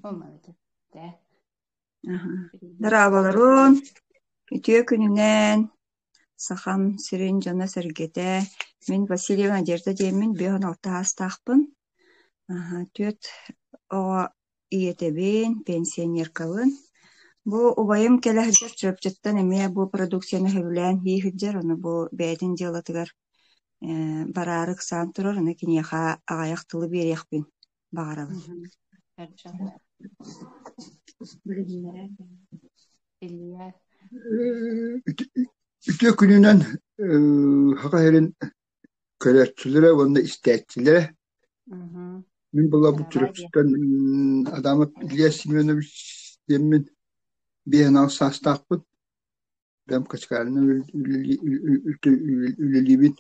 Olmadı. De. Дараабаларун үтүө күнүнэн сахам сирин жана сэргэтэ мен Васильева Надежда диэмин бөһөн ортаастаахпын. Түөт оҕо иетебин пенсионеркабын. Бу убайым келэһэлдэр чөпчөттөн эмиэ бу продукцияны хөбүлээн хийһэлдьэр ону бу бээтин дьыалатыгар бараарык саан турар аны киниэхэ аҕаях тылы биэриэхпин баҕарабын. Ütü gününden hakaherin kölerçülere ve isteççilere min bulla bu çırpıştan adamı İlyas Semyonovich demin bir an sastaqpın ben kaçkarını ülelibin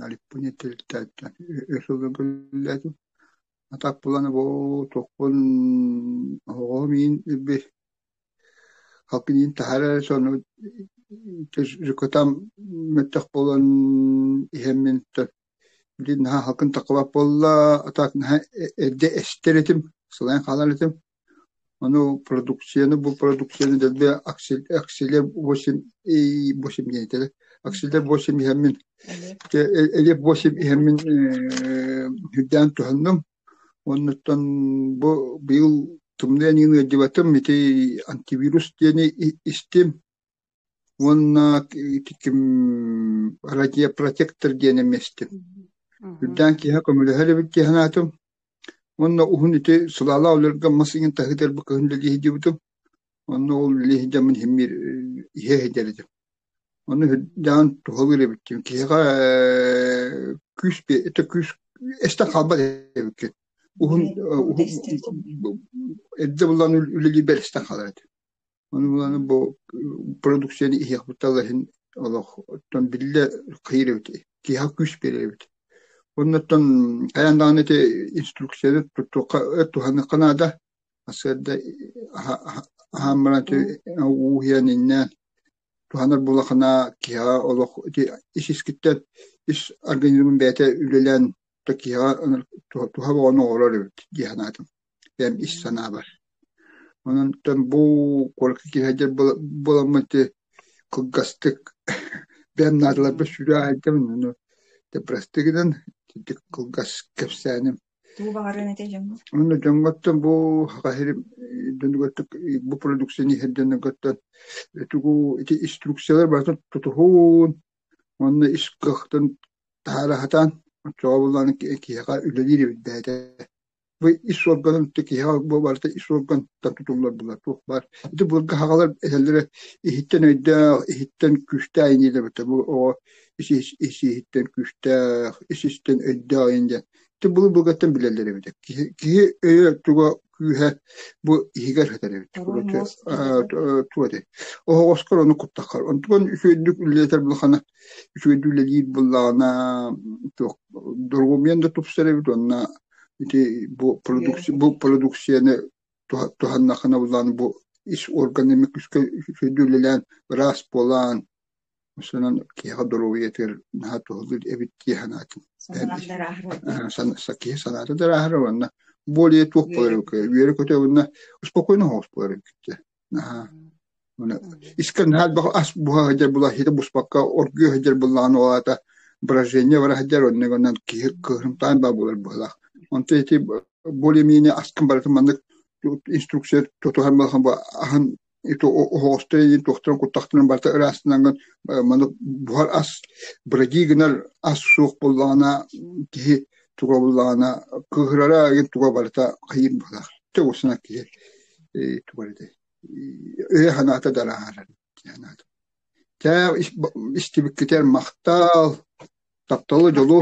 alip bunu telten ösülgülladım atak bulanı bu tokun homin bir halkın tahara sonu Rikotam metakbolan ihemmin bilin ha halkın takvap bolla atak ha de esteretim sılayan kalarım onu bu prodüksiyonu da bir aksile boşum yenidir aksile boşum ihemmin elip boşum ihemmin hüdden tuhannum ondan bu yıl tümden yeni divatım miti antivirüs diyeni istim Вона таким радиопротектор денеместим. Юдан киха комулехале битиханатум. Вона ухунити сулала олерга масыгын тахидер бакынды лихидибутум. Вона ол лихидамын химмир ихедердим. Вона худан тухавире биттим. Киха küsbe ete küs esta kalba debike. Uhun edde bulan üleli belsta kalardı. Onun bu prodüksiyonu ihyahtallahın Allah ton bille kıyırıbıtı. Ki hak güç beribıtı. Ondan ayandağın ete instruksiyonu tuhanı kanada aslında hamranı uhiyanından tuhanır bulakına ki ha Allah iş iskitten iş organizmin bete ülelen ki ha tuhava onu olurdu cihanatım. Benim iş sana var. Ondan bu korku kihacer bulamati kılgastık. Ben narlar bir sürü aydım onu. Deprestikten kılgas kefsanim. Туу баҕары нэтежем. Onu döngattan bu hahirim döngattık bu prodüksiyonu hedden gattan. Tugu iti instruksiyalar bardan tutuhun. Onu iskaktan tarahatan çoğabulan ki ha üleleri bide. Ve iş organın teki ha bu varsa iş organ tutumlar bunlar çok var. İşte bu hakalar ellere ihitten öde ihitten küste aynı da bu o iş ihitten küste işten öde aynı. İşte bu gattan bileleri bir ki öyle tuga kühe bu higar hatere. Tuğde. O Oscar onu kuttakar. Ondan şöyle ülleter bulana şöyle ülleyi bulana çok durgumiyen de tupsere bir ona bu prodüksiyonu tuhannakına bulan bu iş organimik sürdürülen ras bolan mesela kiha doroviyetler nahat olur evet kihanatım sanatı da rahar var bolye çok böyle ki bir kötü onlar spokojno hoş böyle ki ona iskan hal bak as bu hacer bulah hita buspakka orgu hacer bulan o ata brajenya var hacer ondan ki kırım tan babular bulah Ondan eti bolimini askın baratmandık instruksiyon tutuhan malhan bu ahan itu o hostayın doktorun kutaktan barta arasından manı buhar as bragi gınar as soğuk bulana ki tuğa bulana kıhrara yin tuğa barta kayın bular. Te osuna ki tuğardı. Öyle hanata daraharan. Te istibikler maktal Taptalı dolu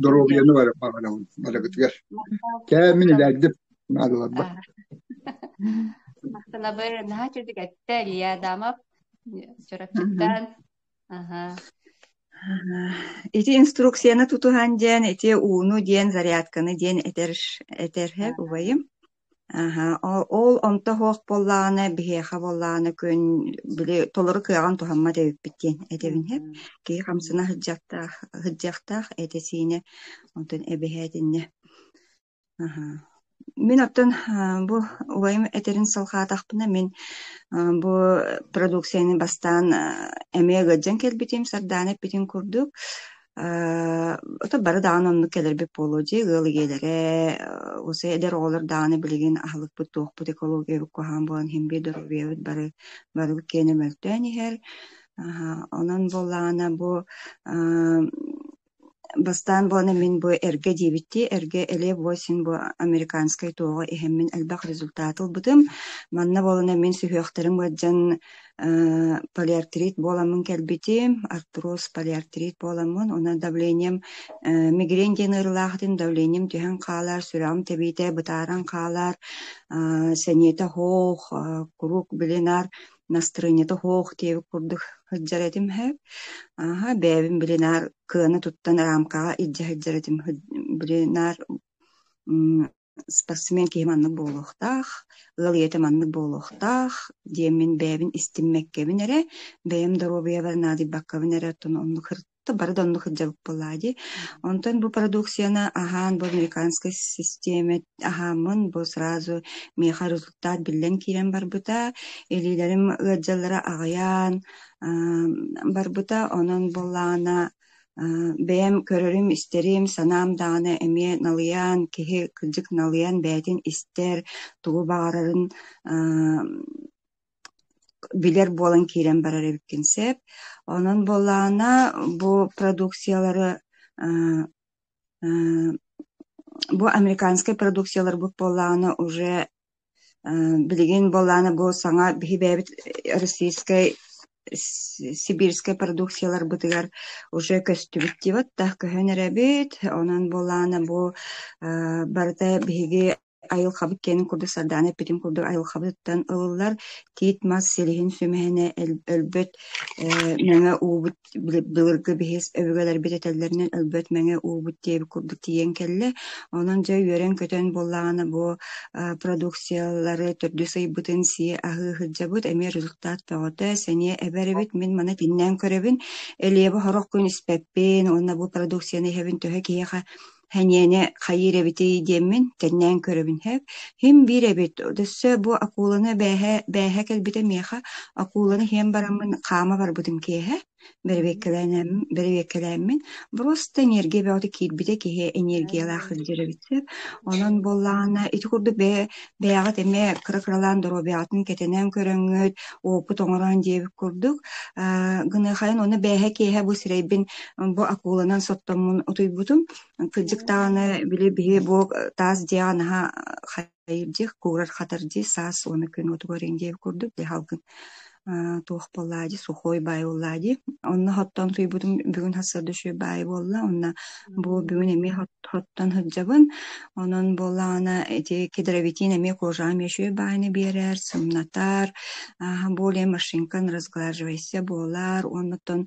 doroviyanı var bana gittiler. Kemin ileride nadılar bak. Sana böyle daha çocuk etti ya dama çorapçıktan. Ити инструкцияны тутухан диэн ити ууну диэн зарядканы диэн этерхек убайым. Ол онто хоох боллааны биһиэхэ боллааны күн били толору кыаган тухамма дэбиппиттиэн эдебин хеп кии хамсына хыджахтаах этесиине онтон эбиһэтинне Мен оттон бу уайым этерин салхаатахпына мен бу продукцияны бастан эмиэ гыджан келбитим сардаана битин курдук. Ото бары даан онну келербит болуджи ыалыгелере усы эдер оолор дааны билигин ахалыкпыт туохпут экология куһаан буан химби дорубиэбит бары кене мөлтөөн иһэр. Онон болаана бу бастан буана мин бу эрге дибитти эрге эле восин бу американскай туога ихеммин элбах результатыл бытым манна болана мин сүһүөхтэрим баджан полиартрит боламын келбитим артроз полиартрит боламын она давлением мигрень диэн ырылаахтын давлением түһэн хаалар сүрэҕим тебиите бытааран хаалар сэньиэтэ хоох курук билинар настроението хоох тиэби курдук хыджаретим хэп бэбин билинар кыаны туттан рамкаға иддя хыджаретим билинар спортсмен киһи маннык буолуохтаах ыалыйете маннык буолуохтаах диэммин бэбин истиммеккебин эре бэйэм доробуйабар наадыйбаккабын эре оттон оннук бары да оннук хыджабык буллаади онтон бу продукцияны аһаан бу американская система аһааммын бу сразу миэха результат биллен киирэн барбыта элиилэрим ыаджаллара аҕайаан барбыта онон буллаана бэйэм көрөрүм истерим санаам даана эмиэ налыяан киһи кырдьык налыяан бээтин истер тугу баҕарарын билер буолан киирэн барар эбиккинсэп онон буллаана бу продукциялары бу американская продукциялар бу буллаана уже билигин буллаана бу саҥа биһи бэбит российская сибирская продукциялар бытыгар уже көстүбүт дибат тах көһөн эребит онон буллаана бу барыта биһиги айыл хабыт кенин курдук сардаана питим курдук айыл хабыттан ылылар тиит мас силиһин сүмэһэне өлбөт мэҥэ уубут былыргы биһис өбүгэлэр битетеллеринен өлбөт мэҥэ уубут диэби курдук тиийэн келле онон дьэ үөрэн көтөн буллаана бу продукциялары төрдү сайбытын сии аһыы хыджабыт эмиэ результат бөҕөтө сэниэ эбэрибит мин мана тиннээн көрөбүн элиэбэ хорох күн испэппин уонна бу продукцияны иһэбин төһө киэха хэньиэне хайыыр эбитий диэммин кэннээн көрөбүн хэп хим биир эбит дөссө бу акууланы бээһэ келбите миэха акууланы хиэн бараммын хаама барбытым киэһэ беребеккелээммин просто энергия бөҕөтө киирбите киһи энергиялаах хылдьырабитсеп онон буллаана ити курдук бэйаҕат эмэ кыра-кыралаан доробиаҕатын кетенээн көрөҥҥөт уоппут оҥороон диэбик курдук гыныахайын уонна бээһэ киэһэ бу сирэйбин бу акууланан соттоммун утуйбутум кыдьыктааны били биһи бу таас диэҕа наһа хайырдьых куурар хатардии саас уонна күн утугорин диэбик курдук халгын туох боллаади сухой бай боллаади онна хоттон туйбутум бүгүн хассардышыы бай болла онна бу бүгүн эми хоттон хыджабын онон боллаана эти кедровитин эми кожаам эшүү байны биэрэр сымнатар более машинкан разглаживайся болар оннотон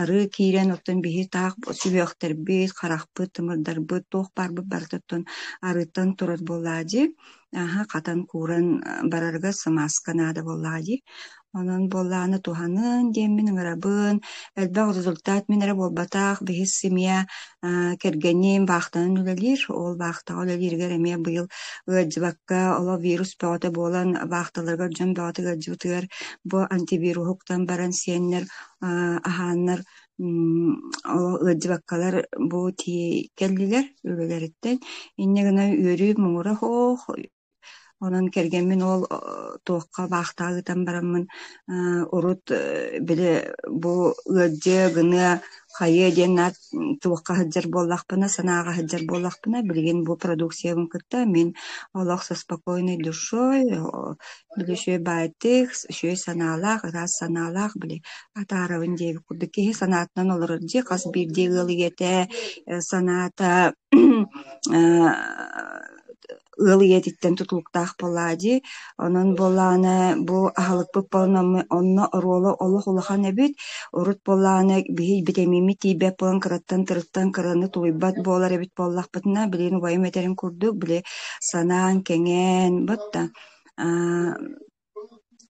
ары киирен оттон биһи таах сүбүөхтербит харахпыт тымырдарбыт туох барбыт бартыттон арыттан турар боллаади хатан кууран барарга самаска наада боллаади онон боллааны туханын диэммин ыҥырабын элбэх результат мин эрэ буолбатаах биһис симия кэргэним баахтанын үлэлир ол баахтаҕа үлэлиргэр эмиэ быйыл ыаджыбакка оло вирус бөҕөтө буолан баахталарга дьон бөҕөтө ыаджыбытыгар бу антивируһуктан баран сиэннэр аһааннар ыаджыбаккалар бу тии келлилэр үлэлэриттэн инне гына үөрүү муҥура хоох онон кэргэммин ол туохха баахтаагытан бараммын урут биле бу ыаджы гына хайы диэн туохха хыджар буоллахпына санаага хыджар буоллахпына билигин бу продукциябын кытта мен олох со спокойной душой билишүө баайтык шүө санаалаах ырас санаалаах били атаарабын диэби курдук киһи санаатынан олорордии хас биирдии ыалыйете санаата ыалыйетиттен тутулуктаах боллаади онон боллаана бу аһалыкпыт болон онно оруолу олох улахан эбит урут боллаана биһи битемими тиибэп болон кыраттан тырыттан кыраны тулуйбат буолар эбит боллахпытына билин уайым этерин курдук били санаан кэҥээн бытта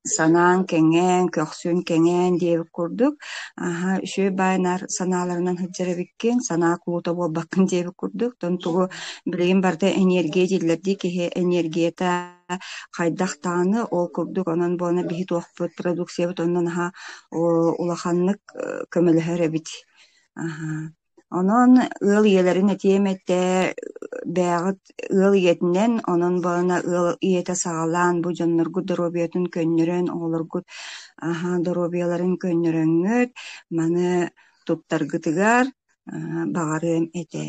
санаан кеңен, көхсүн кеңен диэбик курдук. Үчүгэй байнар санааларынан хыджарабиккен, санаа кулута буолбаккын диэбик курдук. Тон тугу билигин барда энергия диллерди киһи энергията хайдахтааны ол курдук. Онон буона биһи туохпут продукциябыт оннон улаханнык көмөлөһөр эбит. Онон ыл иелерин этиемете бэҕит ыл иетинен онон буона ыл иете саҕалаан бу дьонноргут доробиятын көннөрөн оҕолоргут доробияларын көннөрөҥҥөт маны туттаргытыгар баҕарыам этэ.